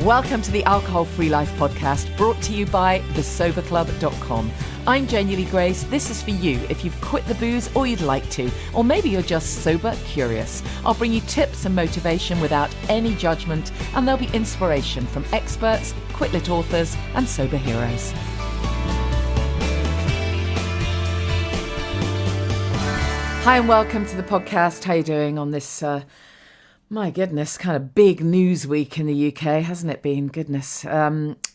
Welcome to the Alcohol Free Life podcast, brought to you by thesoberclub.com. I'm Janey Grace. This is for you if you've quit the booze or you'd like to, or maybe you're just sober curious. I'll bring you tips and motivation without any judgment, and there'll be inspiration from experts, quit-lit authors, and sober heroes. Hi and welcome to the podcast. How are you doing on this my goodness, kind of big news week in the UK, hasn't it been? Goodness.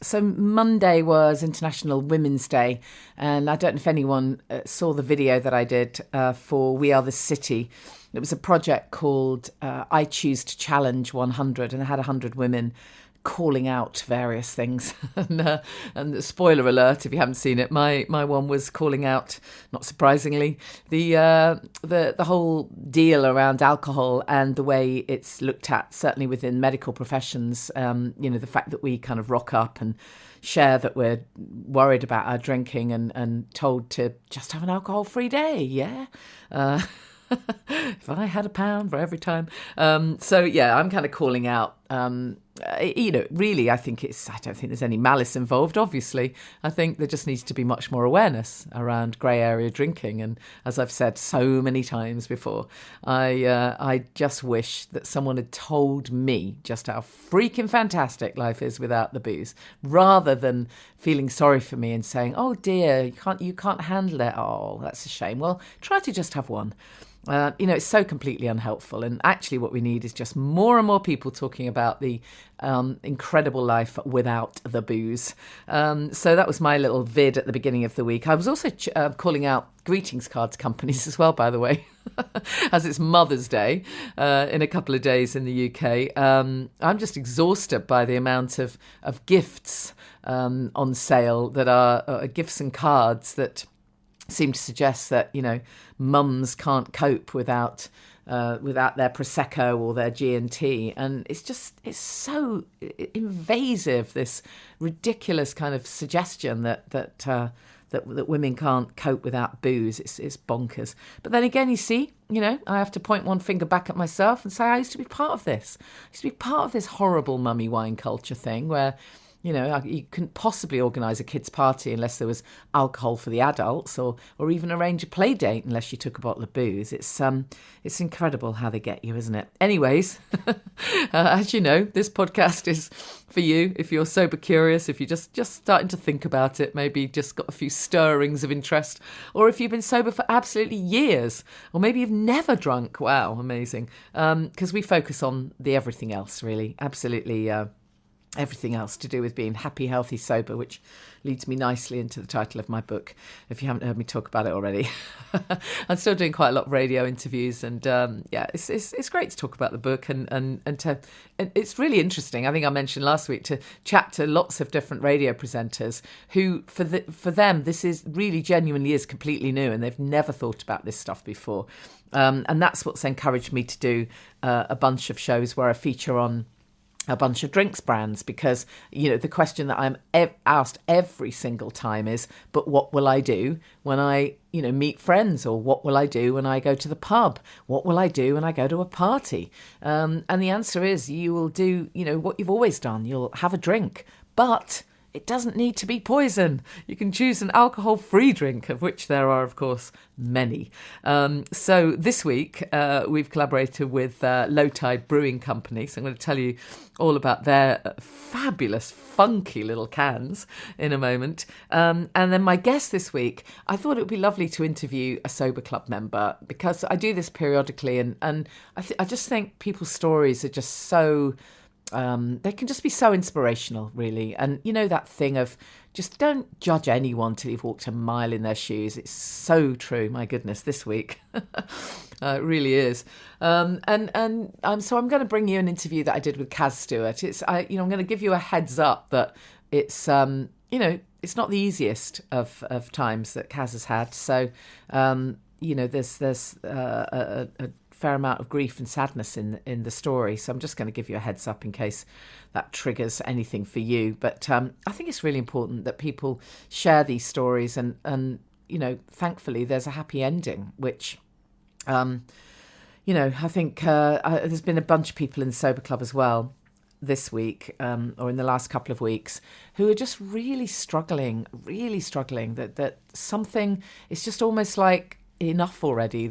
So Monday was International Women's Day, and I don't know if anyone saw the video that I did for We Are the City. It was a project called I Choose to Challenge 100, and I had 100 women calling out various things. and spoiler alert, if you haven't seen it, my one was calling out, not surprisingly, the whole deal around alcohol and the way it's looked at, certainly within medical professions. The fact that we kind of rock up and share that we're worried about our drinking and told to just have an alcohol-free day, yeah? If I had £1 for every time. I'm kind of calling out, really, I don't think there's any malice involved, obviously. I think there just needs to be much more awareness around grey area drinking. And as I've said so many times before, I just wish that someone had told me just how freaking fantastic life is without the booze, rather than feeling sorry for me and saying, oh dear, you can't handle it. Oh, that's a shame. Well, try to just have one. It's so completely unhelpful. And actually what we need is just more and more people talking about the incredible life without the booze. So that was my little vid at the beginning of the week. I was also calling out greetings cards companies as well, by the way, as it's Mother's Day in a couple of days in the UK. I'm just exhausted by the amount of gifts on sale that are gifts and cards that seem to suggest that, mums can't cope without their Prosecco or their G&T. And it's so invasive, this ridiculous kind of suggestion that women can't cope without booze. It's bonkers. But then again, you see, I have to point one finger back at myself and say I used to be part of this. I used to be part of this horrible mummy wine culture thing where, you couldn't possibly organise a kids' party unless there was alcohol for the adults, or even arrange a play date unless you took a bottle of booze. It's incredible how they get you, isn't it? Anyways, as you know, this podcast is for you if you're sober curious, if you're just starting to think about it, maybe just got a few stirrings of interest, or if you've been sober for absolutely years, or maybe you've never drunk. Wow, amazing. Because we focus on the everything else, really. Absolutely. Everything else to do with being happy, healthy, sober, which leads me nicely into the title of my book, if you haven't heard me talk about it already. I'm still doing quite a lot of radio interviews, and it's great to talk about the book, and it's really interesting. I think I mentioned last week to chat to lots of different radio presenters who, for them, this is really genuinely is completely new, and they've never thought about this stuff before. And that's what's encouraged me to do a bunch of shows where I feature on a bunch of drinks brands, because the question that I'm asked every single time is, but what will I do when I meet friends, or what will I do when I go to the pub, what will I do when I go to a party? And the answer is you will do what you've always done. You'll have a drink, but it doesn't need to be poison. You can choose an alcohol-free drink, of which there are, of course, many. So this week, we've collaborated with Lowtide Brewing Co. So I'm going to tell you all about their fabulous, funky little cans in a moment. And then my guest this week, I thought it would be lovely to interview a Sober Club member, because I do this periodically, and I just think people's stories are just so... they can just be so inspirational, really. And that thing of just don't judge anyone till you've walked a mile in their shoes. It's so true. My goodness, this week. It really is. So I'm going to bring you an interview that I did with Caz Stuart. I'm going to give you a heads up that it's not the easiest of times that Caz has had. So, there's a fair amount of grief and sadness in the story. So I'm just going to give you a heads up in case that triggers anything for you. But I think it's really important that people share these stories, and thankfully there's a happy ending, which I think there's been a bunch of people in the Sober Club as well this week or in the last couple of weeks who are just really struggling, that something, it's just almost like enough already.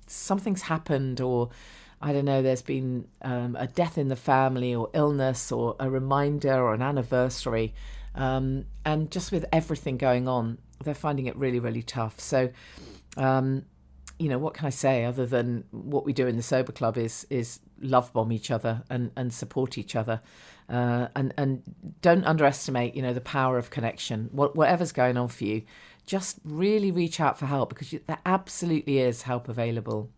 Something's happened, or I don't know, there's been a death in the family or illness or a reminder or an anniversary. And just with everything going on, they're finding it really, really tough. So, what can I say other than what we do in the Sober Club is love bomb each other and support each other. And don't underestimate, the power of connection. Whatever's going on for you, just really reach out for help, because there absolutely is help available.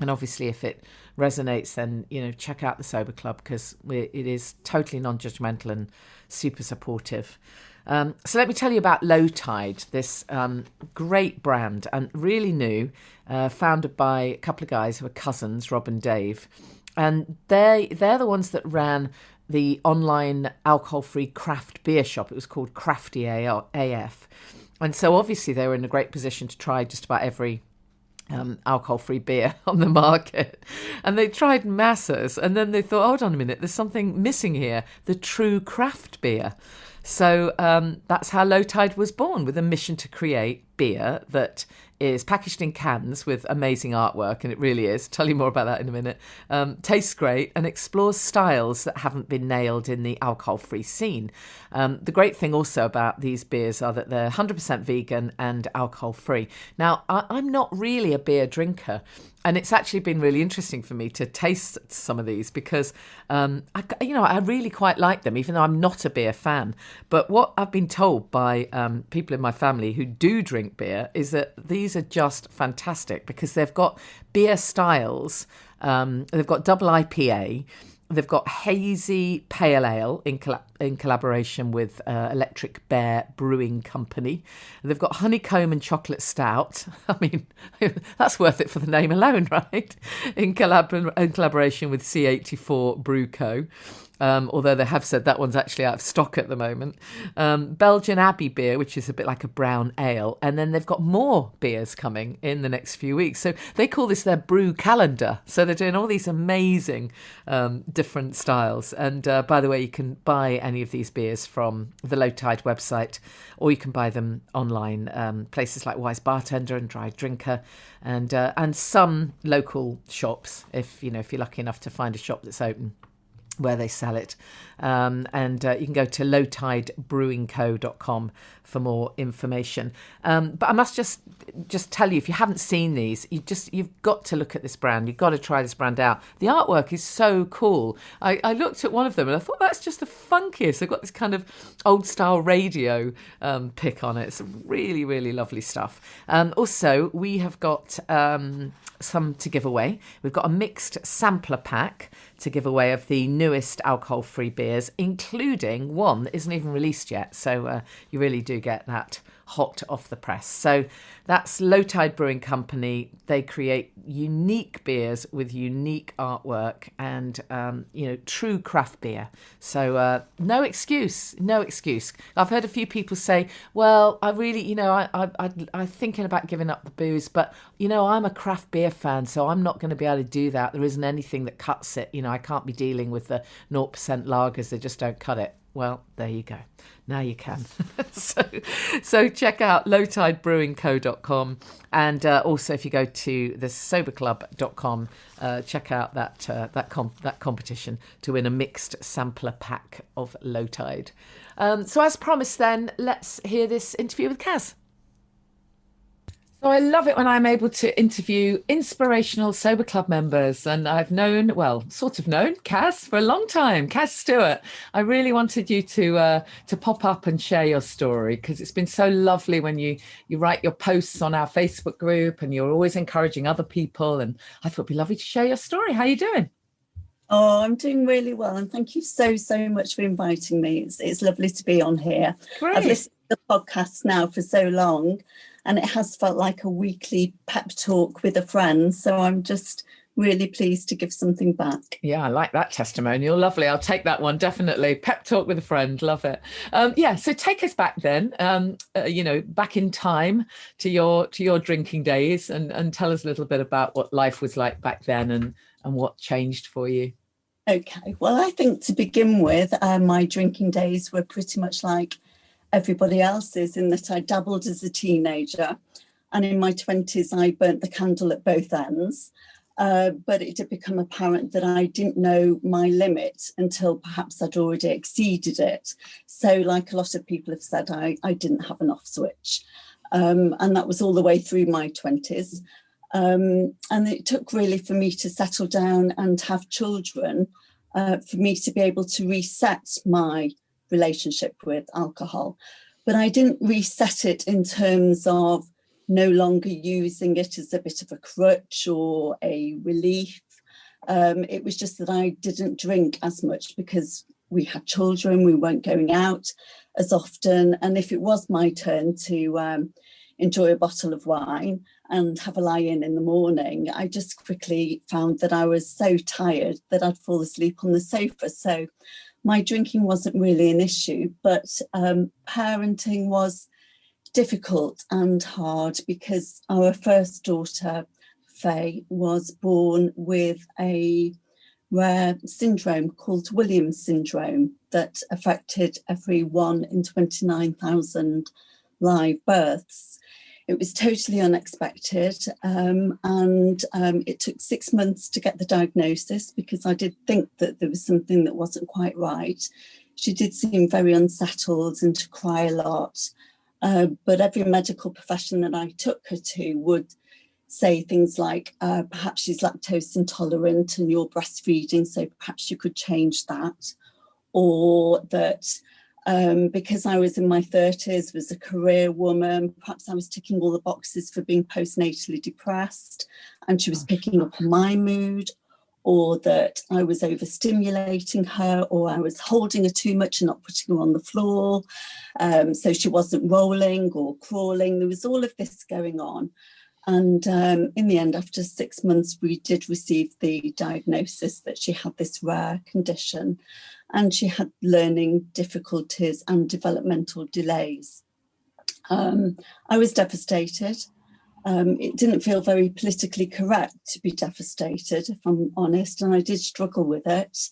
And obviously, if it resonates, then, check out the Sober Club, because it is totally non-judgmental and super supportive. So let me tell you about Lowtide, this great brand, and really new, founded by a couple of guys who are cousins, Rob and Dave. And they're the ones that ran the online alcohol-free craft beer shop. It was called Crafty AF. And so obviously they were in a great position to try just about every alcohol-free beer on the market. And they tried masses, and then they thought, hold on a minute, there's something missing here, the true craft beer. So that's how Lowtide was born, with a mission to create beer that is packaged in cans with amazing artwork, and it really is. Tell you more about that in a minute. Tastes great and explores styles that haven't been nailed in the alcohol-free scene. The great thing also about these beers are that they're 100% vegan and alcohol-free. Now, I'm not really a beer drinker, and it's actually been really interesting for me to taste some of these, because I really quite like them, even though I'm not a beer fan. But what I've been told by people in my family who do drink beer is that these are just fantastic, because they've got beer styles. They've got double IPA. They've got hazy pale ale in collaboration with Electric Bear Brewing Company. They've got honeycomb and chocolate stout. I mean, that's worth it for the name alone, right? In collaboration with C84 Brew Co. Although they have said that one's actually out of stock at the moment. Belgian Abbey beer, which is a bit like a brown ale. And then they've got more beers coming in the next few weeks. So they call this their brew calendar. So they're doing all these amazing different styles. And by the way, you can buy any of these beers from the Lowtide website, or you can buy them online, places like Wise Bartender and Dry Drinker, and some local shops, if you're lucky enough to find a shop that's open where they sell it. And you can go to lowtidebrewingco.com for more information. But I must just tell you, if you haven't seen these, you've got to look at this brand. You've got to try this brand out. The artwork is so cool. I looked at one of them and I thought, that's just the funkiest. They've got this kind of old style radio pick on it. It's really, really lovely stuff. Also, we have got some to give away. We've got a mixed sampler pack to give away of the newest alcohol-free beers, including one that isn't even released yet. So you really do get that hot off the press. So that's Lowtide Brewing Company. They create unique beers with unique artwork and, true craft beer. So no excuse. I've heard a few people say, well, I really, I'm thinking about giving up the booze, but, I'm a craft beer fan, so I'm not going to be able to do that. There isn't anything that cuts it. I can't be dealing with the 0% lagers. They just don't cut it. Well, there you go. Now you can. So check out lowtidebrewingco.com, and also if you go to the soberclub.com, check out that competition to win a mixed sampler pack of Lowtide. So as promised, then let's hear this interview with Caz. So I love it when I'm able to interview inspirational Sober Club members. And I've known Caz for a long time. Caz Stuart, I really wanted you to pop up and share your story, because it's been so lovely when you write your posts on our Facebook group, and you're always encouraging other people. And I thought it'd be lovely to share your story. How are you doing? Oh, I'm doing really well. And thank you so much for inviting me. It's lovely to be on here. Great. I've listened to the podcast now for so long, and it has felt like a weekly pep talk with a friend. So I'm just really pleased to give something back. Yeah, I like that testimonial. Lovely. I'll take that one. Definitely. Pep talk with a friend. Love it. So take us back then, back in time to your drinking days, and tell us a little bit about what life was like back then and what changed for you. Okay, well, I think to begin with, my drinking days were pretty much like everybody else's, in that I dabbled as a teenager, and in my 20s I burnt the candle at both ends. But it did become apparent that I didn't know my limit until perhaps I'd already exceeded it. So, like a lot of people have said, I didn't have an off switch. And that was all the way through my 20s. And it took really for me to settle down and have children, for me to be able to reset my relationship with alcohol. But I didn't reset it in terms of no longer using it as a bit of a crutch or a relief. It was just that I didn't drink as much because we had children, we weren't going out as often. And if it was my turn to enjoy a bottle of wine and have a lie-in the morning, I just quickly found that I was so tired that I'd fall asleep on the sofa. So my drinking wasn't really an issue, but parenting was difficult and hard because our first daughter, Faye, was born with a rare syndrome called Williams syndrome that affected every 1 in 29,000 live births. It was totally unexpected, and it took 6 months to get the diagnosis because I did think that there was something that wasn't quite right. She did seem very unsettled and to cry a lot, but every medical profession that I took her to would say things like, perhaps she's lactose intolerant and you're breastfeeding, so perhaps you could change that, or that because I was in my 30s, was a career woman, perhaps I was ticking all the boxes for being postnatally depressed and she was picking up on my mood, or that I was overstimulating her, or I was holding her too much and not putting her on the floor, so she wasn't rolling or crawling. There was all of this going on. And in the end, after 6 months, we did receive the diagnosis that she had this rare condition and she had learning difficulties and developmental delays. I was devastated. It didn't feel very politically correct to be devastated, if I'm honest, and I did struggle with it.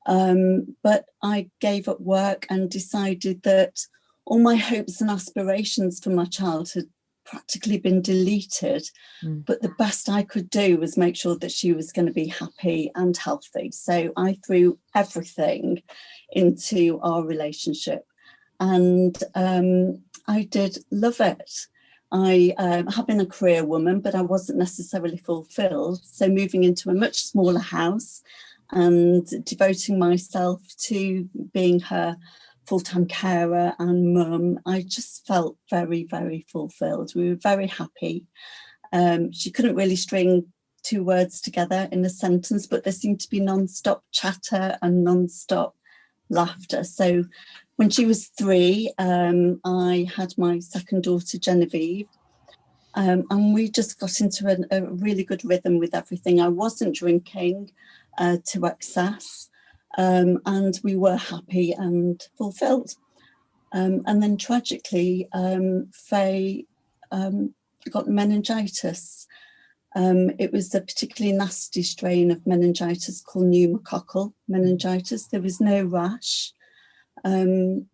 But I gave up work and decided that all my hopes and aspirations for my child had practically been deleted. But the best I could do was make sure that she was going to be happy and healthy. So I threw everything into our relationship, and I did love it. I have been a career woman, but I wasn't necessarily fulfilled. So moving into a much smaller house and devoting myself to being her full-time carer and mum, I just felt very, very fulfilled. We were very happy. She couldn't really string 2 words together in a sentence, but there seemed to be non-stop chatter and non-stop laughter. So when she was 3, I had my second daughter, Genevieve, and we just got into a really good rhythm with everything. I wasn't drinking to excess, and we were happy and fulfilled. And then tragically, Faye got meningitis. It was a particularly nasty strain of meningitis called pneumococcal meningitis. There was no rash.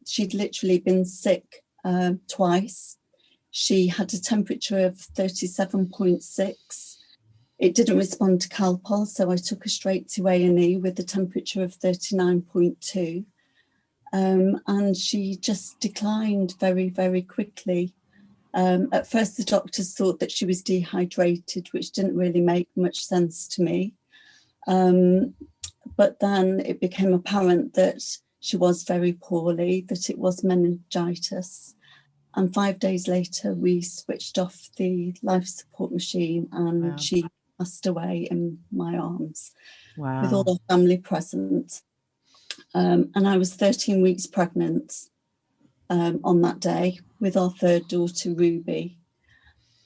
She'd literally been sick twice. She had a temperature of 37.6. It didn't respond to Calpol, so I took her straight to A&E with a temperature of 39.2. And she just declined very, very quickly. At first, the doctors thought that she was dehydrated, which didn't really make much sense to me. But then it became apparent that she was very poorly, that it was meningitis. And 5 days later, we switched off the life support machine and she passed away in my arms with all the family present. And I was 13 weeks pregnant on that day with our third daughter, Ruby.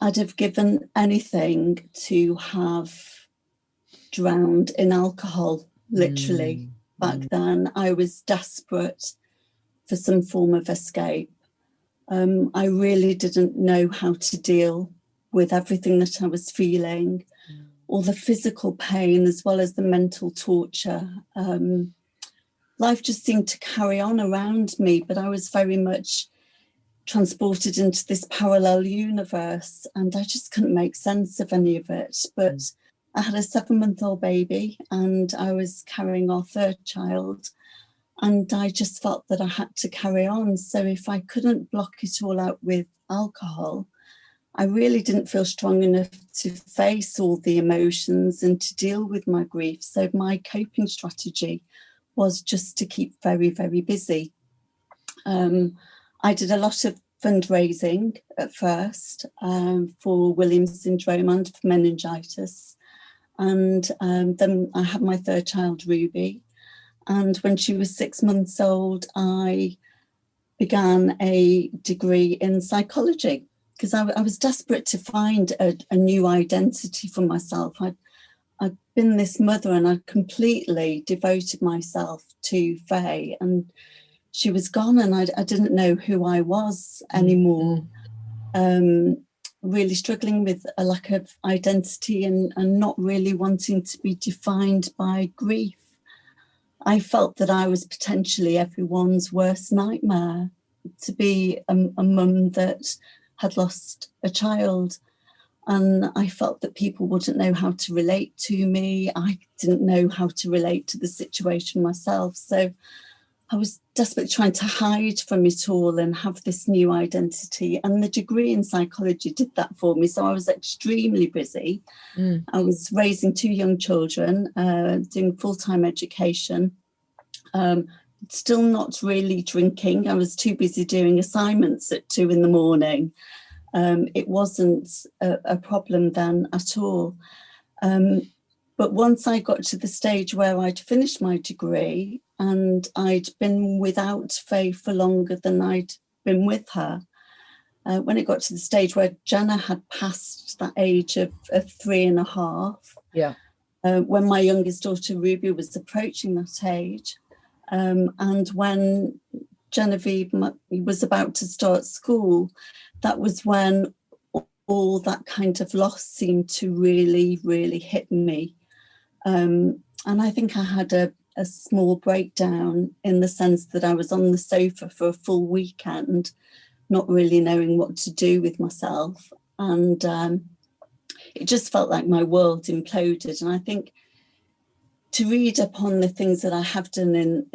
I'd have given anything to have drowned in alcohol, literally. Back then, I was desperate for some form of escape. I really didn't know how to deal with everything that I was feeling all the physical pain as well as the mental torture. Life just seemed to carry on around me, but I was very much transported into this parallel universe, and I just couldn't make sense of any of it. But I had a 7-month-old baby, and I was carrying our third child, and I just felt that I had to carry on. So if I couldn't block it all out with alcohol, I really didn't feel strong enough to face all the emotions and to deal with my grief. So my coping strategy was just to keep very, very busy. I did a lot of fundraising at first for Williams syndrome and for meningitis. And then I had my third child, Ruby. And when she was 6 months old, I began a degree in psychology because I was desperate to find a new identity for myself. I'd been this mother and I completely devoted myself to Faye, and she was gone and I didn't know who I was anymore. Really struggling with a lack of identity and not really wanting to be defined by grief. I felt that I was potentially everyone's worst nightmare, to be a mum that had lost a child. And I felt that people wouldn't know how to relate to me. I didn't know how to relate to the situation myself. So I was desperately trying to hide from it all and have this new identity. And the degree in psychology did that for me. So I was extremely busy. I was raising 2 young children, doing full-time education, still not really drinking. I was too busy doing assignments at 2 a.m. It wasn't a problem then at all. But once I got to the stage where I'd finished my degree and I'd been without Faye for longer than I'd been with her, when it got to the stage where Jenna had passed that age of 3.5, when my youngest daughter Ruby was approaching that age, and when Genevieve was about to start school, that was when all that kind of loss seemed to really, really hit me. And I think I had a small breakdown in the sense that I was on the sofa for a full weekend, not really knowing what to do with myself. And it just felt like my world imploded. And I think to read upon the things that I have done in,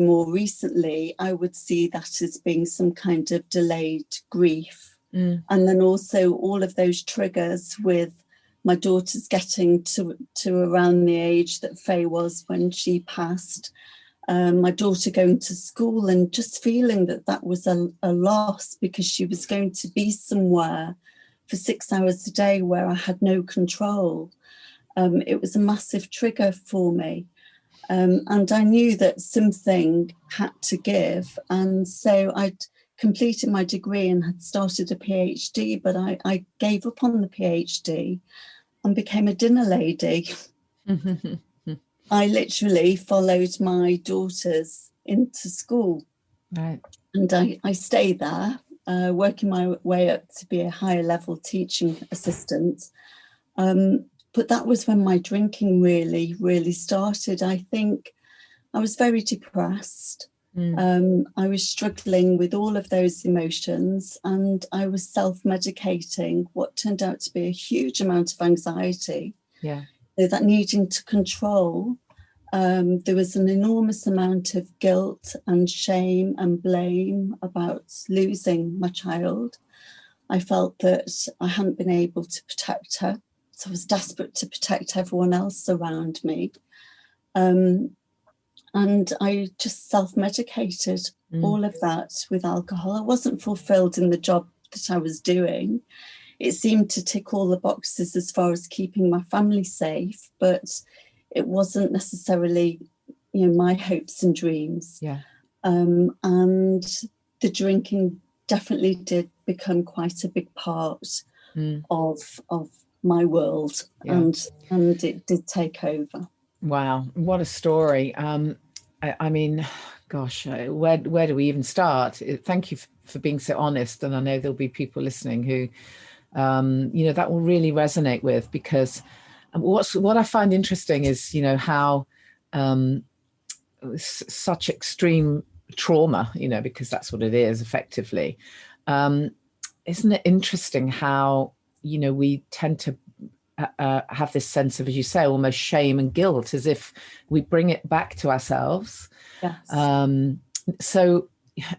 more recently, I would see that as being some kind of delayed grief. And then also all of those triggers with my daughter's getting to around the age that Faye was when she passed, my daughter going to school and just feeling that was a loss because she was going to be somewhere for 6 hours a day where I had no control. It was a massive trigger for me. And I knew that something had to give. And so I'd completed my degree and had started a PhD, but I gave up on the PhD and became a dinner lady. I literally followed my daughters into school. Right. And I stayed there, working my way up to be a higher level teaching assistant. But that was when my drinking really, really started. I think I was very depressed. I was struggling with all of those emotions and I was self-medicating what turned out to be a huge amount of anxiety. Yeah. So that needing to control. There was an enormous amount of guilt and shame and blame about losing my child. I felt that I hadn't been able to protect her. So I was desperate to protect everyone else around me. And I just self-medicated all of that with alcohol. I wasn't fulfilled in the job that I was doing. It seemed to tick all the boxes as far as keeping my family safe, but it wasn't necessarily, my hopes and dreams. Yeah. And the drinking definitely did become quite a big part of my world, and it did take over. Wow, what a story. I mean, gosh, where do we even start? Thank you for being so honest. And I know there'll be people listening who, that will really resonate with, because And what I find interesting is, how such extreme trauma, because that's what it is effectively. Isn't it interesting how, we tend to have this sense of, as you say, almost shame and guilt, as if we bring it back to ourselves. Yes. So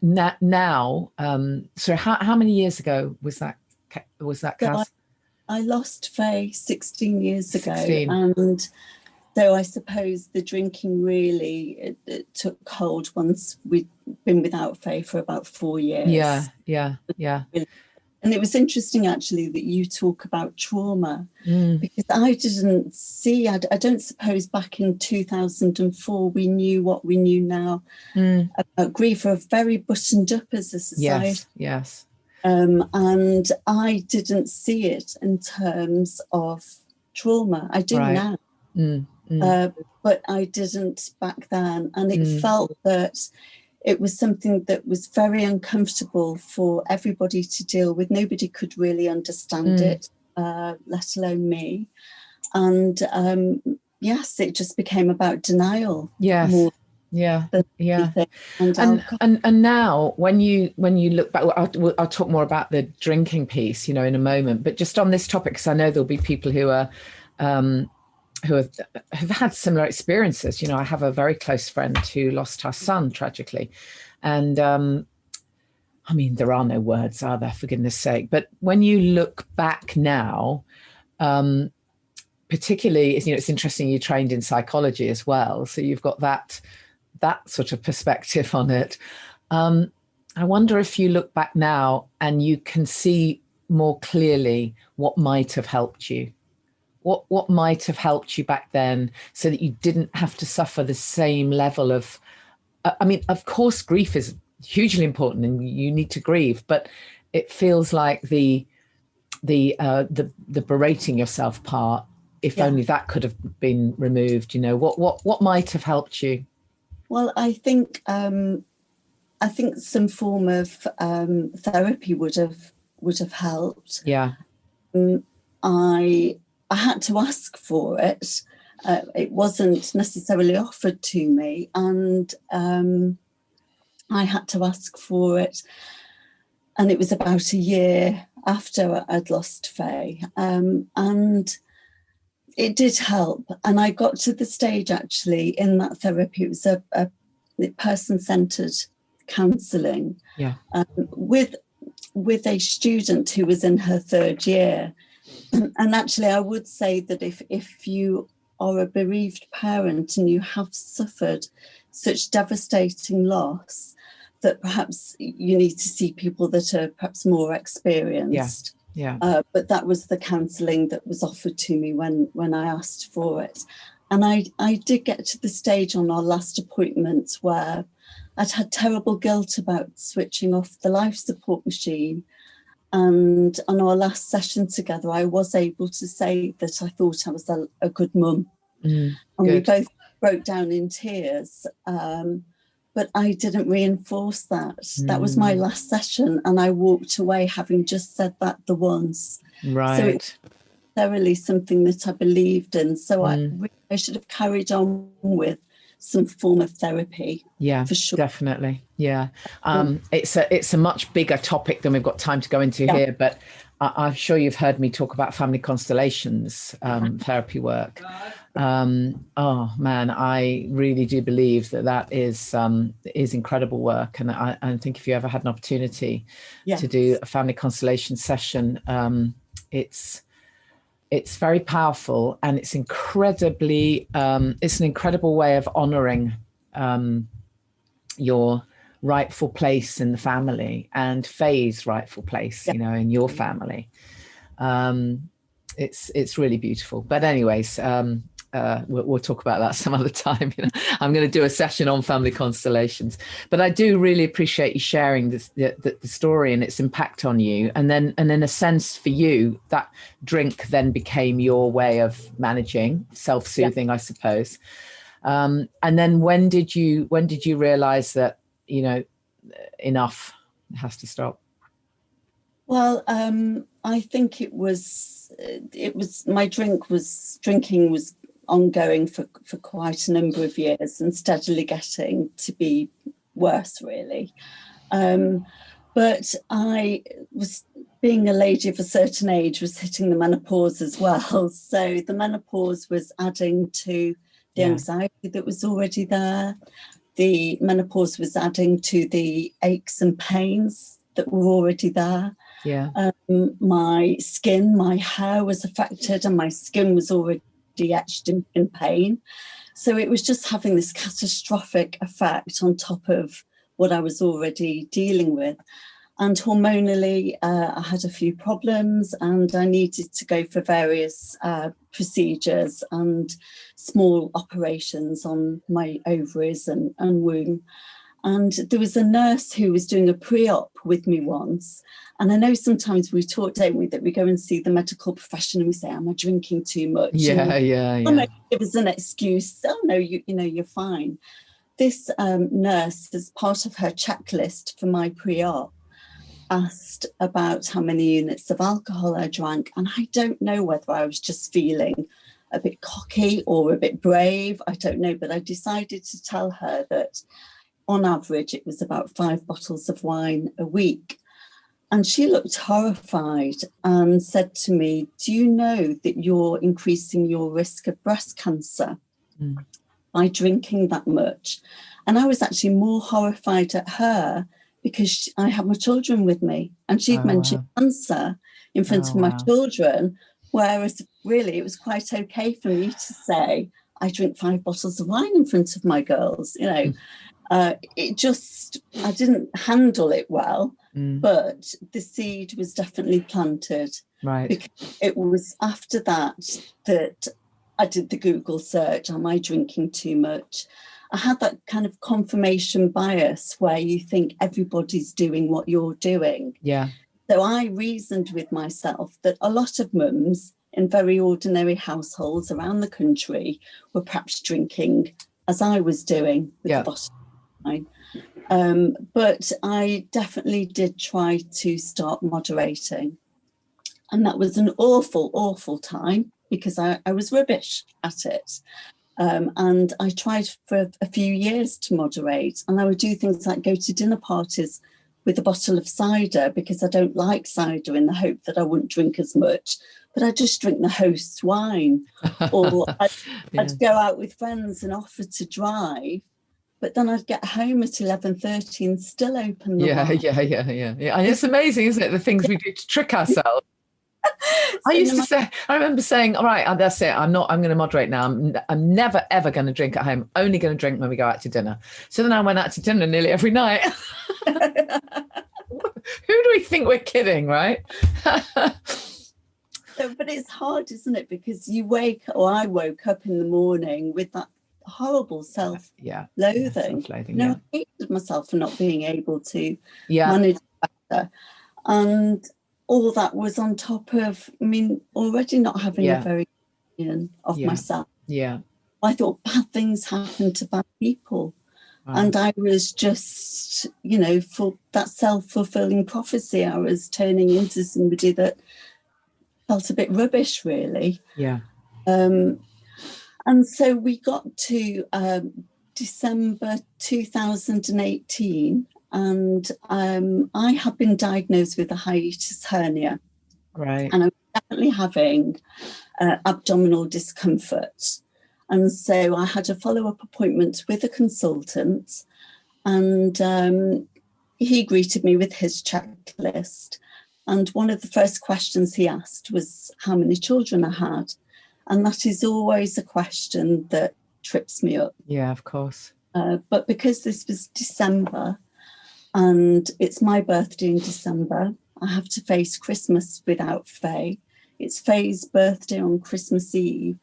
now, so how many years ago was that, Caz? I lost Faye 16 years ago. 16. And so I suppose the drinking really it took hold once we'd been without Faye for about 4 years. Yeah. And it was interesting, actually, that you talk about trauma, because I didn't see, I don't suppose back in 2004 we knew what we knew now about grief. We're very buttoned up as a society. Yes. And I didn't see it in terms of trauma. I do now, but I didn't back then. And it felt that it was something that was very uncomfortable for everybody to deal with. Nobody could really understand it, let alone me. And yes, it just became about denial. Yes. More yeah. And now when you look back, I'll talk more about the drinking piece, in a moment. But just on this topic, because I know there'll be people who are who have had similar experiences. I have a very close friend who lost her son tragically. And I mean, there are no words, are there, for goodness sake? But when you look back now, particularly, it's interesting, you trained in psychology as well. So you've got that sort of perspective on it. I wonder if you look back now and you can see more clearly what might have helped you. What might have helped you back then so that you didn't have to suffer the same level of, I mean, of course, grief is hugely important and you need to grieve, but it feels like the berating yourself part, if only that could have been removed, what might have helped you? Well, I think some form of therapy would have helped. Yeah. I had to ask for it. It wasn't necessarily offered to me, and I had to ask for it. And it was about a year after I'd lost Faye, and it did help. And I got to the stage, actually, in that therapy. It was a person-centered counselling, with a student who was in her third year. And actually, I would say that if you are a bereaved parent and you have suffered such devastating loss, that perhaps you need to see people that are perhaps more experienced. But that was the counselling that was offered to me when I asked for it. And I did get to the stage on our last appointment where I'd had terrible guilt about switching off the life support machine. And on our last session together, I was able to say that I thought I was a good mum. And we both broke down in tears. But I didn't reinforce that. That was my last session. And I walked away having just said that the once. Right. So it's thoroughly something that I believed in. So I should have carried on with some form of therapy. Yeah, for sure. Definitely. Yeah. It's a much bigger topic than we've got time to go into here, but I'm sure you've heard me talk about family constellations, therapy work. Oh man, I really do believe that is incredible work. And I think if you ever had an opportunity to do a family constellation session, it's very powerful, and it's incredibly, it's an incredible way of honoring your rightful place in the family and Faye's rightful place, in your family. It's really beautiful. But anyways, we'll talk about that some other time. I'm going to do a session on family constellations, but I do really appreciate you sharing the story and its impact on you. And then in a sense for you, that drink then became your way of managing, self-soothing, I suppose. And then when did you realize that, enough, it has to stop? Well, I think my drinking was ongoing for quite a number of years and steadily getting to be worse, really. But I was, being a lady of a certain age, was hitting the menopause as well. So the menopause was adding to the anxiety that was already there. The menopause was adding to the aches and pains that were already there. Yeah. My skin, my hair was affected, and my skin was already etched in pain. So it was just having this catastrophic effect on top of what I was already dealing with. And hormonally, I had a few problems, and I needed to go for various procedures and small operations on my ovaries and womb. And there was a nurse who was doing a pre-op with me once. And I know sometimes we talk, don't we, that we go and see the medical profession and we say, am I drinking too much? Yeah. Give us an excuse. Oh, no, you're fine. This nurse, as part of her checklist for my pre-op, asked about how many units of alcohol I drank. And I don't know whether I was just feeling a bit cocky or a bit brave. I don't know. But I decided to tell her that on average, it was about 5 bottles of wine a week. And she looked horrified and said to me, do you know that you're increasing your risk of breast cancer by drinking that much? And I was actually more horrified at her because I had my children with me, and she'd mentioned cancer in front of my children, whereas really it was quite okay for me to say, I drink 5 bottles of wine in front of my girls, I didn't handle it well, but the seed was definitely planted. Right. Because it was after that I did the Google search, am I drinking too much? I had that kind of confirmation bias where you think everybody's doing what you're doing. Yeah. So I reasoned with myself that a lot of mums in very ordinary households around the country were perhaps drinking as I was doing with the bottle. But I definitely did try to start moderating. And that was an awful, awful time because I was rubbish at it. And I tried for a few years to moderate. And I would do things like go to dinner parties with a bottle of cider because I don't like cider, in the hope that I wouldn't drink as much. But I'd just drink the host's wine. Or I'd go out with friends and offer to drive. But then I'd get home at 11:30 and still open the wine. Yeah. And it's amazing, isn't it? The things we do to trick ourselves. I remember saying, all right, that's it. I'm going to moderate now. I'm never, ever going to drink at home. Only going to drink when we go out to dinner. So then I went out to dinner nearly every night. Who do we think we're kidding, right? But it's hard, isn't it? Because I woke up in the morning with that horrible self-loathing. I hated myself for not being able to manage better. And all that was on top of, already not having a very good opinion of myself. Yeah. I thought bad things happen to bad people. Wow. And I was just, for that self-fulfilling prophecy, I was turning into somebody that felt a bit rubbish, really. Yeah. And so we got to December 2018, and I had been diagnosed with a hiatus hernia. Right. And I was definitely having abdominal discomfort. And so I had a follow-up appointment with a consultant, and he greeted me with his checklist. And one of the first questions he asked was how many children I had. And that is always a question that trips me up. Yeah, of course. But because this was December and it's my birthday in December, I have to face Christmas without Faye. It's Faye's birthday on Christmas Eve.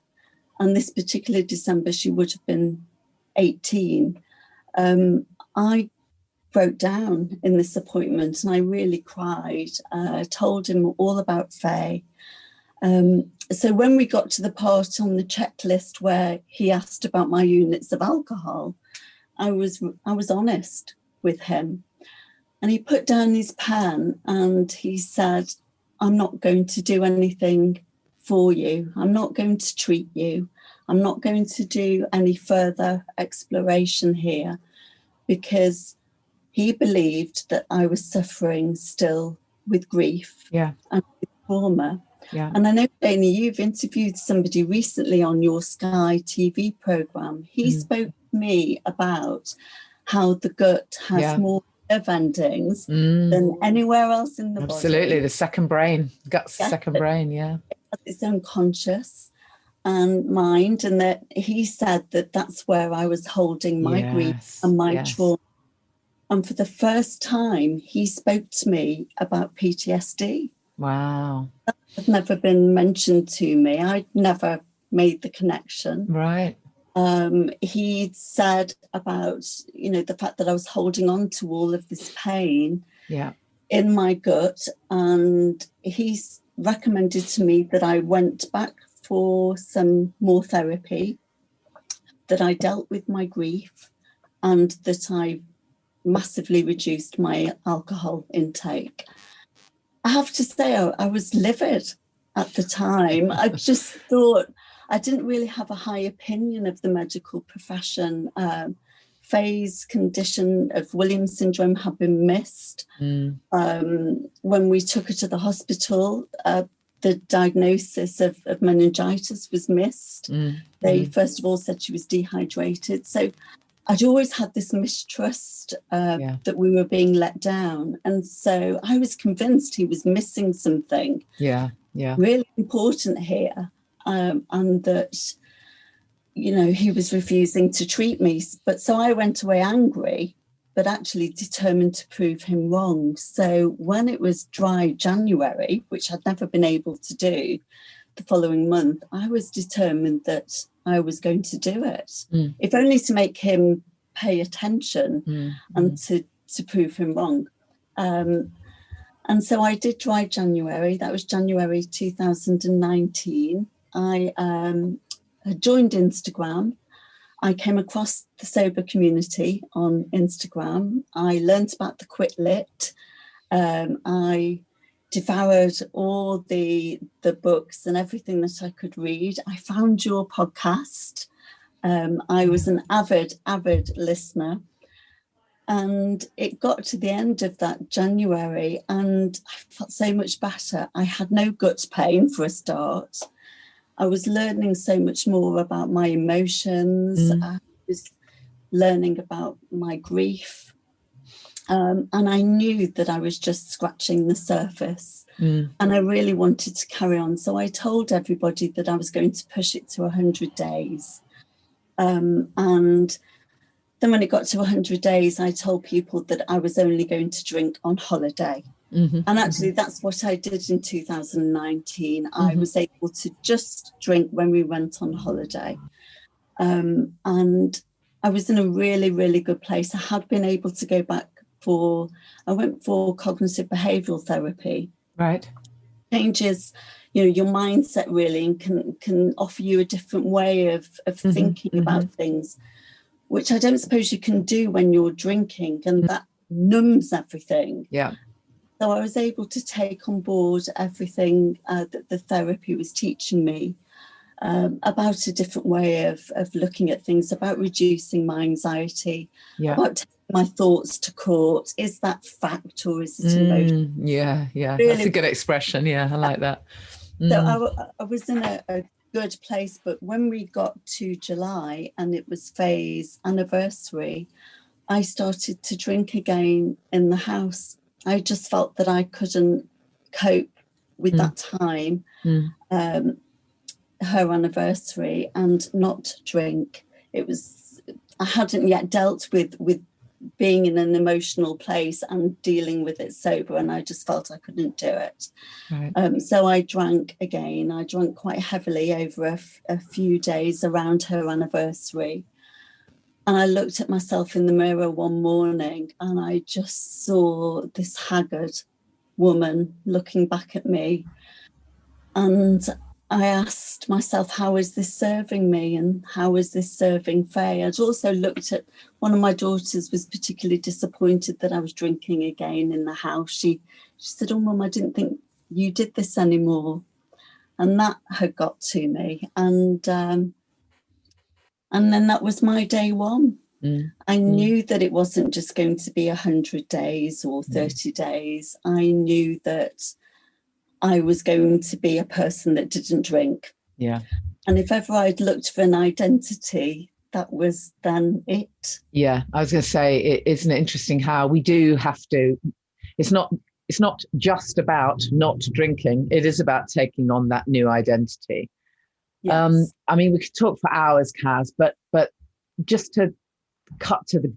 And this particular December, she would have been 18. I broke down in this appointment and I really cried. Told him all about Faye. So when we got to the part on the checklist where he asked about my units of alcohol, I was honest with him. And he put down his pen and he said, I'm not going to do anything for you. I'm not going to treat you. I'm not going to do any further exploration here, because he believed that I was suffering still with grief and with trauma. Yeah. And I know, Janey, you've interviewed somebody recently on your Sky TV programme. He spoke to me about how the gut has more nerve endings than anywhere else in the body. Absolutely, the second brain, gut's the second brain, It has its own conscious and mind, and that he said that that's where I was holding my grief and my trauma. And for the first time, he spoke to me about PTSD. Wow. That had never been mentioned to me. I'd never made the connection. Right. He said about, the fact that I was holding on to all of this pain in my gut. And he recommended to me that I went back for some more therapy, that I dealt with my grief, and that I massively reduced my alcohol intake. I have to say, I was livid at the time. I just thought I didn't really have a high opinion of the medical profession. Phase condition of Williams syndrome had been missed. When we took her to the hospital, the diagnosis of meningitis was missed. They first of all said she was dehydrated. So I'd always had this mistrust that we were being let down. And so I was convinced he was missing something really important here, and that, he was refusing to treat me. But so I went away angry, but actually determined to prove him wrong. So when it was dry January, which I'd never been able to do the following month, I was determined that I was going to do it, if only to make him pay attention and to prove him wrong. And so I did dry January. That was January 2019. I had joined Instagram. I came across the sober community on Instagram. I learned about the Quit Lit. I devoured all the books and everything that I could read. I found your podcast. I was an avid listener. And it got to the end of that January and I felt so much better. I had no gut pain for a start. I was learning so much more about my emotions. I was learning about my grief. And I knew that I was just scratching the surface. And I really wanted to carry on. So I told everybody that I was going to push it to 100 days. And then when it got to 100 days, I told people that I was only going to drink on holiday. And actually, that's what I did in 2019. I was able to just drink when we went on holiday. And I was in a really, really good place. I had been able to go back I went for cognitive behavioural therapy. Right. Changes, your mindset really, and can offer you a different way of thinking about things, which I don't suppose you can do when you're drinking, and that numbs everything. Yeah. So I was able to take on board everything that the therapy was teaching me about a different way of looking at things, about reducing my anxiety, about taking my thoughts to court. Is that fact or is it emotion? Yeah. Really, that's a good expression. Yeah, I like that. So I was in a good place, but when we got to July and it was Faye's anniversary, I started to drink again in the house. I just felt that I couldn't cope with that time, her anniversary, and not drink. I hadn't yet dealt with being in an emotional place and dealing with it sober, and I just felt I couldn't do it. Right. So I drank again. I drank quite heavily over a few days around her anniversary. And I looked at myself in the mirror one morning and I just saw this haggard woman looking back at me. And I asked myself, how is this serving me and how is this serving Faye? I'd also looked at one of my daughters was particularly disappointed that I was drinking again in the house. She said, oh, Mum, I didn't think you did this anymore. And that had got to me. And then that was my day one. I knew that it wasn't just going to be 100 days or 30 days. I knew that I was going to be a person that didn't drink. Yeah. And if ever I'd looked for an identity, that was then it. Yeah, I was going to say, isn't it interesting how we do have to, it's not just about not drinking, it is about taking on that new identity. Yes. I mean, we could talk for hours, Caz, but just to cut to the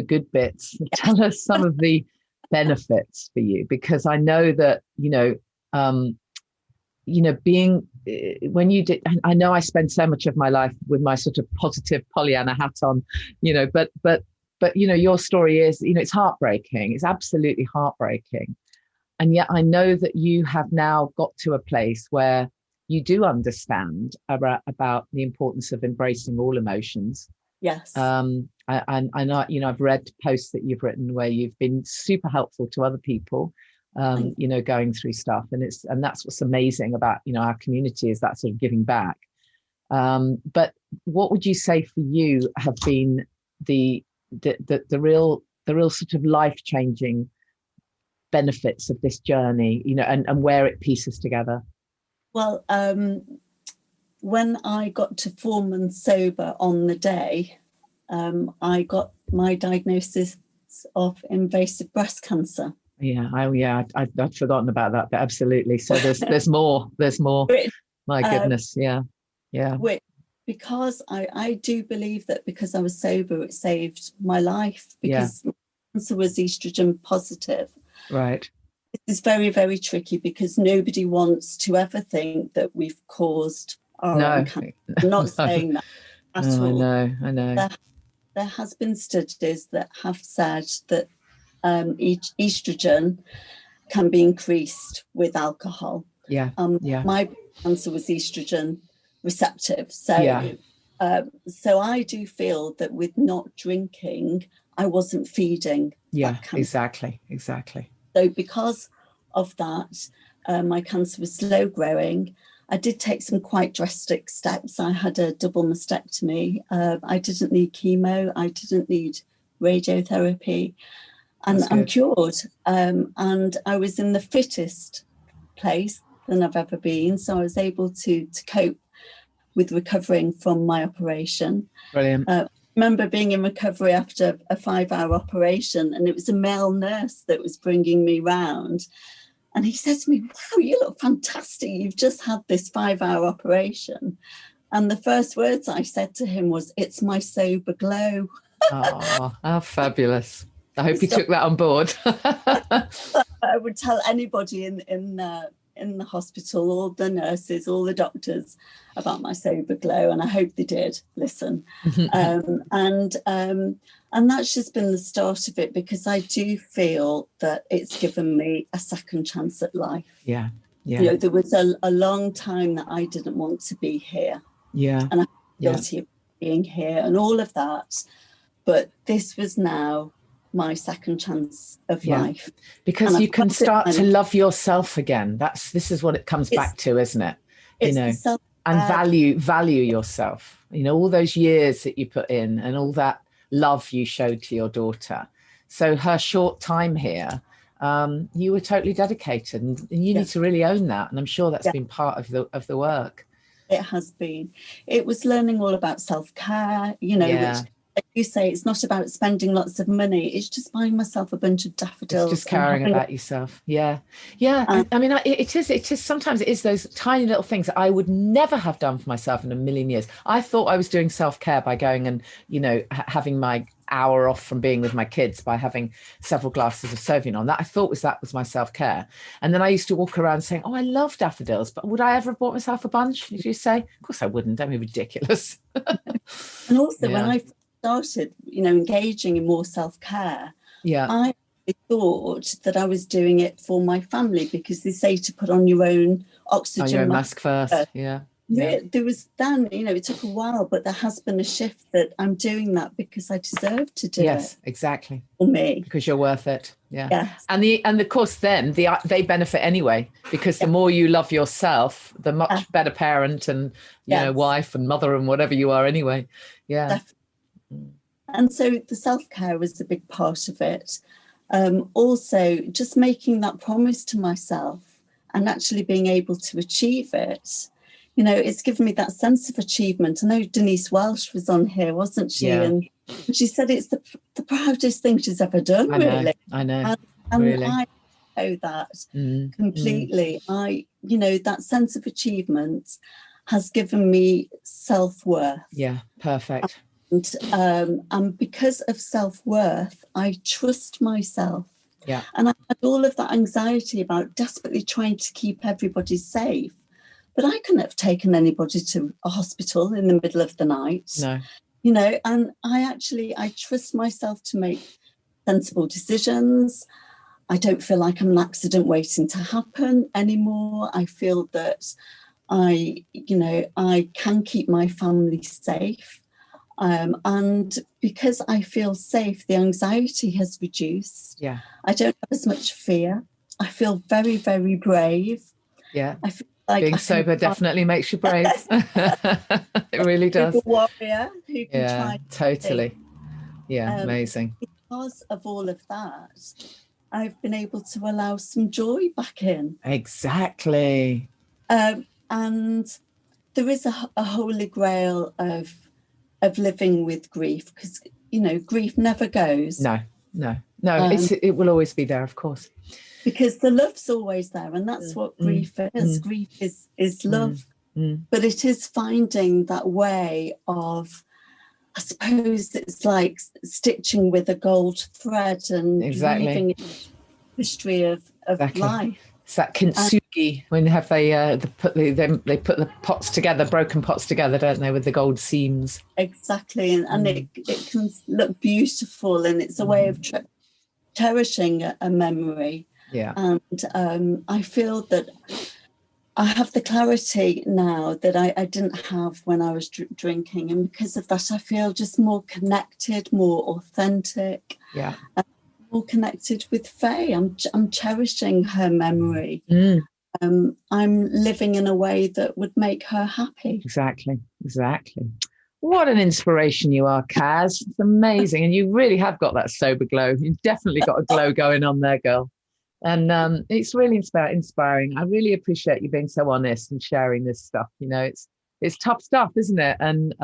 good bits, tell us some of the benefits for you, because I know that, being, when you did, I know I spend so much of my life with my sort of positive Pollyanna hat on, but your story is, it's heartbreaking. It's absolutely heartbreaking. And yet I know that you have now got to a place where you do understand about the importance of embracing all emotions. Yes. And I know, I've read posts that you've written where you've been super helpful to other people, going through stuff. And that's what's amazing about, our community, is that sort of giving back. But what would you say for you have been the real sort of life-changing benefits of this journey, and where it pieces together? Well, when I got to 4 months sober on the day, I got my diagnosis of invasive breast cancer. I'd forgotten about that, but absolutely. So there's more. My goodness, yeah. Because I do believe that because I was sober, it saved my life, because cancer was estrogen positive. Right. It's very, very tricky, because nobody wants to ever think that we've caused our own cancer. I'm not saying that at all. I know. There has been studies that have said that estrogen can be increased with alcohol. My cancer was estrogen receptive. So I do feel that with not drinking, I wasn't feeding that cancer. Exactly. So because of that, my cancer was slow growing. I did take some quite drastic steps. I had a double mastectomy. I didn't need chemo. I didn't need radiotherapy. And I'm cured. And I was in the fittest place than I've ever been. So I was able to cope with recovering from my operation. Brilliant. I remember being in recovery after a 5-hour operation, and it was a male nurse that was bringing me round. And he said to me, "Wow, you look fantastic. You've just had this 5-hour operation." And the first words I said to him was, "It's my sober glow." Oh, how fabulous. I hope you took that on board. I would tell anybody in the hospital, all the nurses, all the doctors, about my sober glow, and I hope they did listen. And that's just been the start of it, because I do feel that it's given me a second chance at life. Yeah. There was a long time that I didn't want to be here. And I'm guilty of being here and all of that. But this was now my second chance of life, because you can start to love yourself again. This is what it comes back to, isn't it? And value yourself. All those years that you put in and all that love you showed to your daughter. So her short time here, you were totally dedicated, and you need to really own that. And I'm sure that's been part of the work. It has been. It was learning all about self-care, which, like you say, it's not about spending lots of money. It's just buying myself a bunch of daffodils. It's just caring about yourself. I mean, it is. Sometimes it is those tiny little things that I would never have done for myself in a million years. I thought I was doing self-care by going and, having my hour off from being with my kids by having several glasses of Sauvignon. That I thought was my self-care. And then I used to walk around saying, "Oh, I love daffodils, but would I ever have bought myself a bunch?" Did you say? Of course I wouldn't. Don't be ridiculous. And also when I started, engaging in more self-care, I thought that I was doing it for my family, because they say to put on your own oxygen mask first. There was then, it took a while, but there has been a shift that I'm doing that because I deserve to do it. Yes, exactly. For me. Because you're worth it. Yeah. Yes. And of course then they benefit anyway, because the more you love yourself, the much better parent and, wife and mother and whatever you are anyway. Yeah. Definitely. And so the self-care was a big part of it. Also, just making that promise to myself and actually being able to achieve it, it's given me that sense of achievement. I know Denise Welsh was on here, wasn't she? Yeah. And she said it's the proudest thing she's ever done, really. I know. And really. I know that completely. That sense of achievement has given me self-worth. Yeah, perfect. And because of self-worth, I trust myself. Yeah. And I had all of that anxiety about desperately trying to keep everybody safe. But I couldn't have taken anybody to a hospital in the middle of the night. No. And I trust myself to make sensible decisions. I don't feel like I'm an accident waiting to happen anymore. I feel that I can keep my family safe. And because I feel safe, the anxiety has reduced. Yeah. I don't have as much fear. I feel very, very brave. Yeah. I feel like being sober definitely makes you brave. It really does. A warrior who can try. Totally. Yeah, amazing. Because of all of that, I've been able to allow some joy back in. Exactly. And there is a holy grail of living with grief, because grief never goes. No. It will always be there, of course, because the love's always there, and that's what grief is. Grief is love, but it is finding that way of, I suppose it's like stitching with a gold thread and weaving history of life. It's that kintsugi, when they have they put the pots together, broken pots together, don't they, with the gold seams? Exactly, and it can look beautiful, and it's a way of cherishing a memory. Yeah. And I feel that I have the clarity now that I didn't have when I was drinking, and because of that, I feel just more connected, more authentic. Yeah. More connected with Faye. I'm cherishing her memory. I'm living in a way that would make her happy. Exactly. What an inspiration you are, Caz. It's amazing. And you really have got that sober glow. You've definitely got a glow going on there, girl. And it's really inspiring. I really appreciate you being so honest and sharing this stuff. It's tough stuff, isn't it? And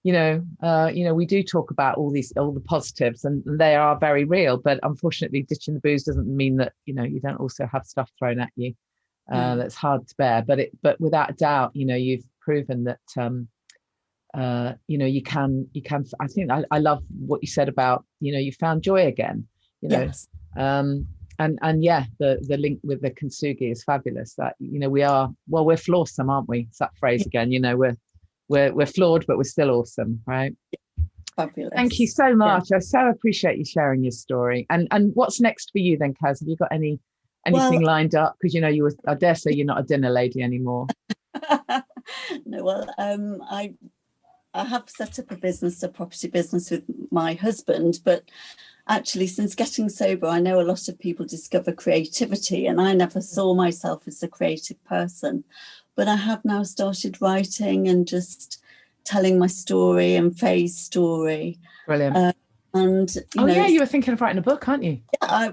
we do talk about all the positives, and they are very real, but unfortunately ditching the booze doesn't mean that you don't also have stuff thrown at you that's hard to bear, but without a doubt you've proven that you can. I think I love what you said about you found joy again. Yes. And the link with the kintsugi is fabulous. That we're flawsome, aren't we? It's that phrase again. We're flawed, but we're still awesome, right? Fabulous. Thank you so much. I so appreciate you sharing your story. And what's next for you then, Caz? Have you got anything lined up? Because I dare say you're not a dinner lady anymore. No, well, I have set up a property business with my husband, but actually since getting sober, I know a lot of people discover creativity, and I never saw myself as a creative person. But I have now started writing and just telling my story and Faye's story. Brilliant. You were thinking of writing a book, aren't you? Yeah,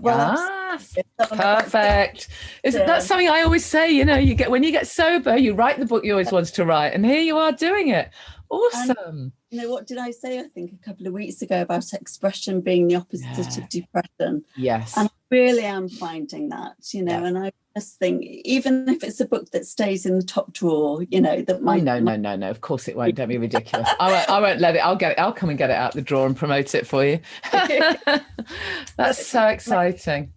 perfect. That's something I always say. When you get sober, you write the book you always wanted to write, and here you are doing it. Awesome. And, what did I say? I think a couple of weeks ago about expression being the opposite of depression. Yes. And I really am finding that. And I just think, even if it's a book that stays in the top drawer, that might. No. Of course it won't. Don't be ridiculous. I won't let it. I'll get it. I'll come and get it out the drawer and promote it for you. That's so exciting.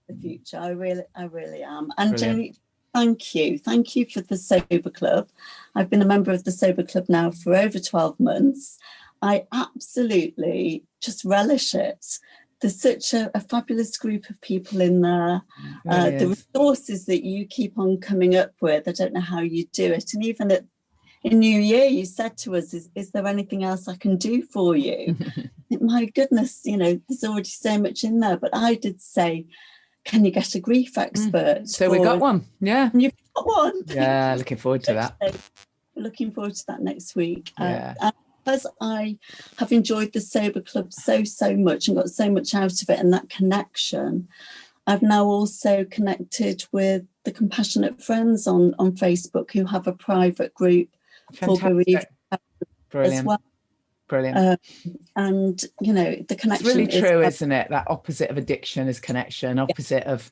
The future, I really am. And Janey, thank you for the Sober Club. I've been a member of the Sober Club now for over 12 months. I absolutely just relish it. there's such a fabulous group of people in there. Really the resources that you keep on coming up with, I don't know how you do it. And even in New Year, you said to us, is there anything else I can do for you? My goodness, there's already so much in there. But I did say, can you get a grief expert? So we got one. Yeah. You've got one. Yeah, looking forward to that. We're looking forward to that next week. Yeah. Because I have enjoyed the Sober Club so much and got so much out of it, and that connection, I've now also connected with the Compassionate Friends on Facebook, who have a private group for bereaved as well. Brilliant. And the connection, it's really true, isn't it? That opposite of addiction is connection. Opposite of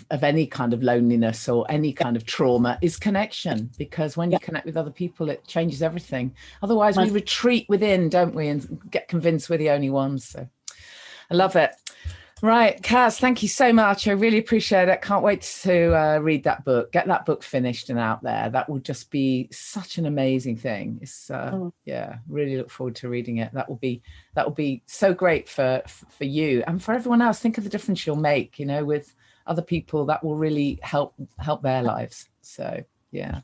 any kind of loneliness or any kind of trauma is connection, because when you connect with other people, it changes everything. Otherwise we retreat within, don't we, and get convinced we're the only ones. So I love it. Right, Caz, thank you so much. I really appreciate it. Can't wait to read that book, get that book finished and out there. That will just be such an amazing thing. It's really look forward to reading it. That will be so great for you and for everyone else. Think of the difference you'll make, with other people. That will really help their lives. So yeah.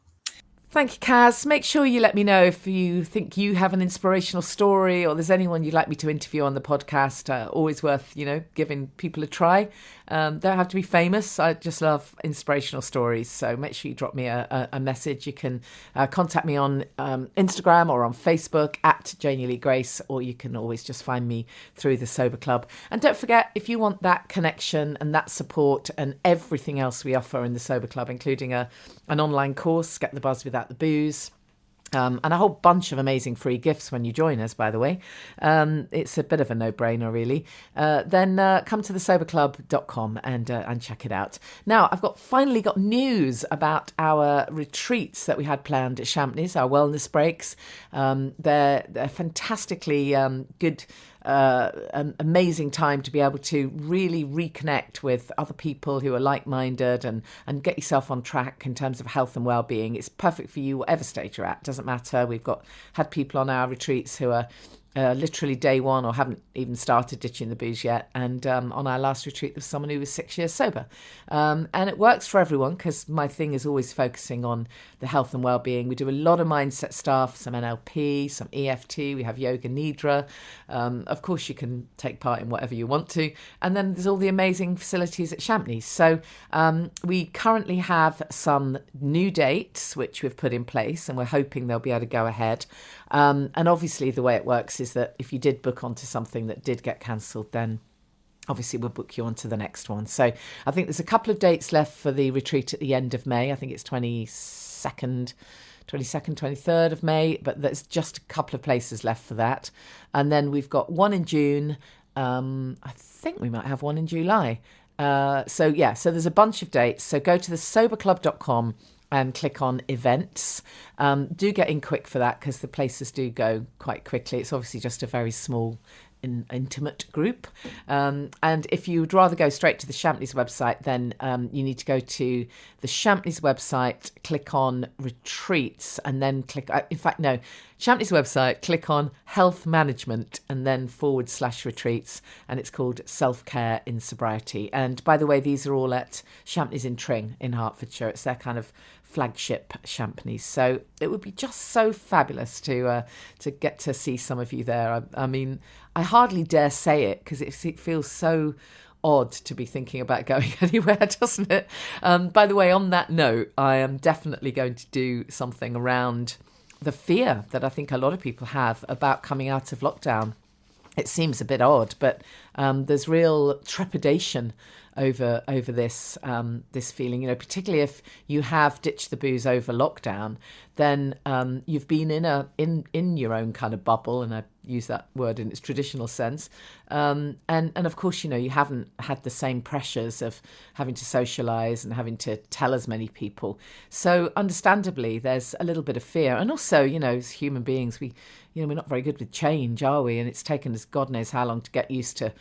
Thank you, Caz. Make sure you let me know if you think you have an inspirational story or there's anyone you'd like me to interview on the podcast. Always worth, giving people a try. Don't have to be famous. I just love inspirational stories. So make sure you drop me a message. You can contact me on Instagram or on Facebook at Janey Lee Grace, or you can always just find me through the Sober Club. And don't forget, if you want that connection and that support and everything else we offer in the Sober Club, including an online course, Get the Buzz Without the Booze, and a whole bunch of amazing free gifts when you join us, by the way. It's a bit of a no-brainer, really. Then come to thesoberclub.com and check it out. Now, I've finally got news about our retreats that we had planned at Champneys, our wellness breaks. They're fantastically good, an amazing time to be able to really reconnect with other people who are like-minded and get yourself on track in terms of health and well-being. It's perfect for you whatever stage you're at. Doesn't matter. We've had people on our retreats who are literally day one or haven't even started ditching the booze yet. And on our last retreat, there was someone who was 6 years sober. And it works for everyone, because my thing is always focusing on the health and well-being. We do a lot of mindset stuff, some NLP, some EFT. We have yoga nidra. Of course, you can take part in whatever you want to. And then there's all the amazing facilities at Champneys. So we currently have some new dates, which we've put in place, and we're hoping they'll be able to go ahead. And obviously the way it works is that if you did book onto something that did get cancelled, then obviously we'll book you onto the next one. So I think there's a couple of dates left for the retreat at the end of May. I think it's 22nd, 23rd of May, but there's just a couple of places left for that. And then we've got one in June. I think we might have one in July. So there's a bunch of dates. So go to thesoberclub.com and click on events. Do get in quick for that, because the places do go quite quickly. It's obviously just a very small, intimate group. And if you'd rather go straight to the Champneys website, then you need to go to the Champneys website, click on retreats, and then Champneys website, click on health management, and then /retreats, and it's called Selfcare in Sobriety. And by the way, these are all at Champneys in Tring in Hertfordshire. It's their kind of flagship Champneys. So it would be just so fabulous to get to see some of you there. I mean, I hardly dare say it, because it feels so odd to be thinking about going anywhere, doesn't it? By the way, on that note, I am definitely going to do something around the fear that I think a lot of people have about coming out of lockdown. It seems a bit odd, but there's real trepidation over this feeling. Particularly if you have ditched the booze over lockdown, then you've been in your own kind of bubble, and I use that word in its traditional sense. And of course, you haven't had the same pressures of having to socialise and having to tell as many people. So understandably, there's a little bit of fear. And also, as human beings, we're not very good with change, are we? And it's taken us God knows how long to get used to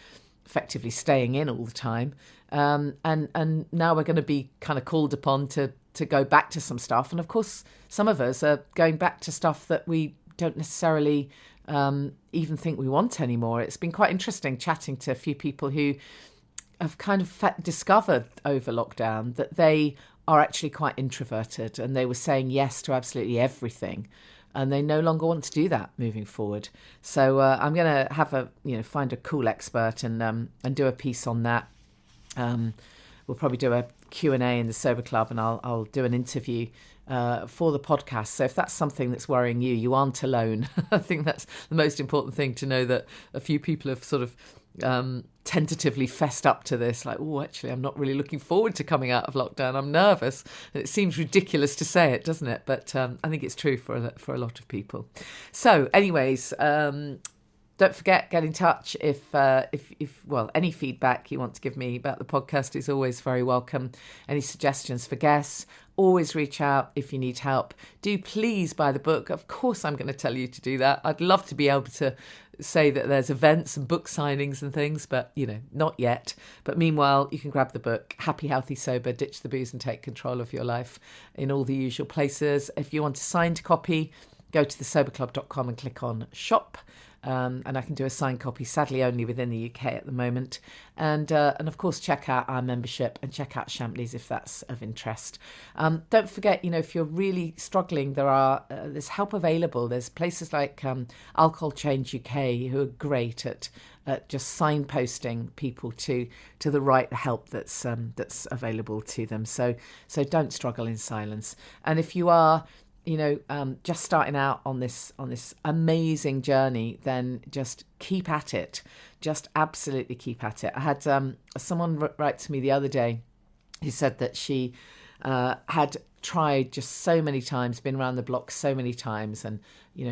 effectively staying in all the time. And now we're going to be kind of called upon to go back to some stuff. And of course, some of us are going back to stuff that we don't necessarily even think we want anymore. It's been quite interesting chatting to a few people who have kind of discovered over lockdown that they are actually quite introverted, and they were saying yes to absolutely everything, and they no longer want to do that moving forward. So I'm going to have find a cool expert and do a piece on that. We'll probably do a Q&A in the Sober Club, and I'll do an interview for the podcast. So if that's something that's worrying you, you aren't alone. I think that's the most important thing, to know that a few people have sort of tentatively fessed up to this, like, oh, actually, I'm not really looking forward to coming out of lockdown. I'm nervous. And it seems ridiculous to say it, doesn't it? But I think it's true for a lot of people. So anyways, don't forget, get in touch if any feedback you want to give me about the podcast is always very welcome. Any suggestions for guests, always reach out if you need help. Do please buy the book. Of course, I'm going to tell you to do that. I'd love to be able to say that there's events and book signings and things, but, not yet. But meanwhile, you can grab the book, Happy, Healthy, Sober, Ditch the Booze and Take Control of Your Life, in all the usual places. If you want a signed copy, go to thesoberclub.com and click on shop. And I can do a signed copy, sadly only within the UK at the moment. And of course, check out our membership and check out Champneys if that's of interest. Don't forget, if you're really struggling, there's help available. There's places like Alcohol Change UK who are great at just signposting people to the right help that's available to them. So don't struggle in silence. And if you are just starting out on this amazing journey, then just keep at it. Just absolutely keep at it. I had someone write to me the other day who said that she had tried just so many times, been around the block so many times, and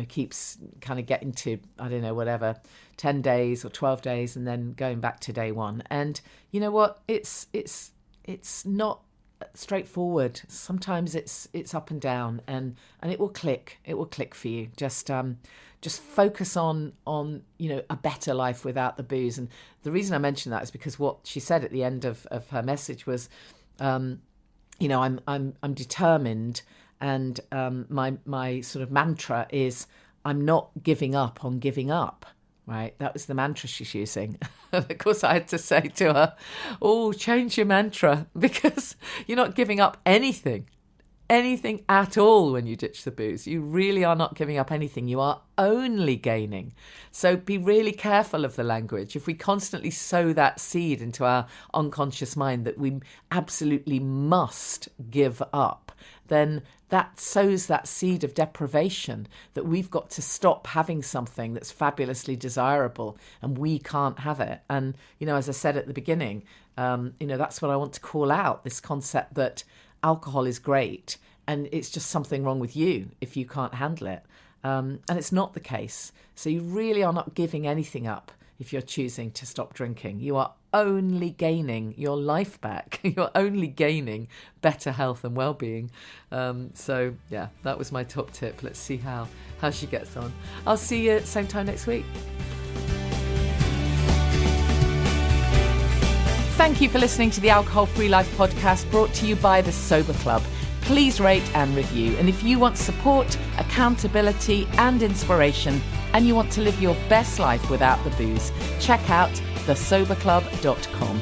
keeps kind of getting to, I don't know, whatever, 10 days or 12 days and then going back to day one. And you know what? It's not straightforward. Sometimes it's up and down, and it will click for you. Just focus on a better life without the booze. And the reason I mention that is because what she said at the end of her message was I'm determined, and my sort of mantra is I'm not giving up on giving up. Right, that was the mantra she's using. And of course, I had to say to her, "Oh, change your mantra, because you're not giving up anything at all when you ditch the booze. You really are not giving up anything. You are only gaining. So be really careful of the language. If we constantly sow that seed into our unconscious mind that we absolutely must give up, then that sows that seed of deprivation, that we've got to stop having something that's fabulously desirable and we can't have it. And, as I said at the beginning, that's what I want to call out, this concept that alcohol is great and it's just something wrong with you if you can't handle it. And it's not the case. So you really are not giving anything up if you're choosing to stop drinking. You are only gaining your life back. You're only gaining better health and well-being. So yeah, that was my top tip. Let's see how she gets on. I'll see you at the same time next week. Thank you for listening to the Alcohol Free Life podcast, brought to you by the Sober Club. Please rate and review. And if you want support, accountability and inspiration, and you want to live your best life without the booze, check out thesoberclub.com.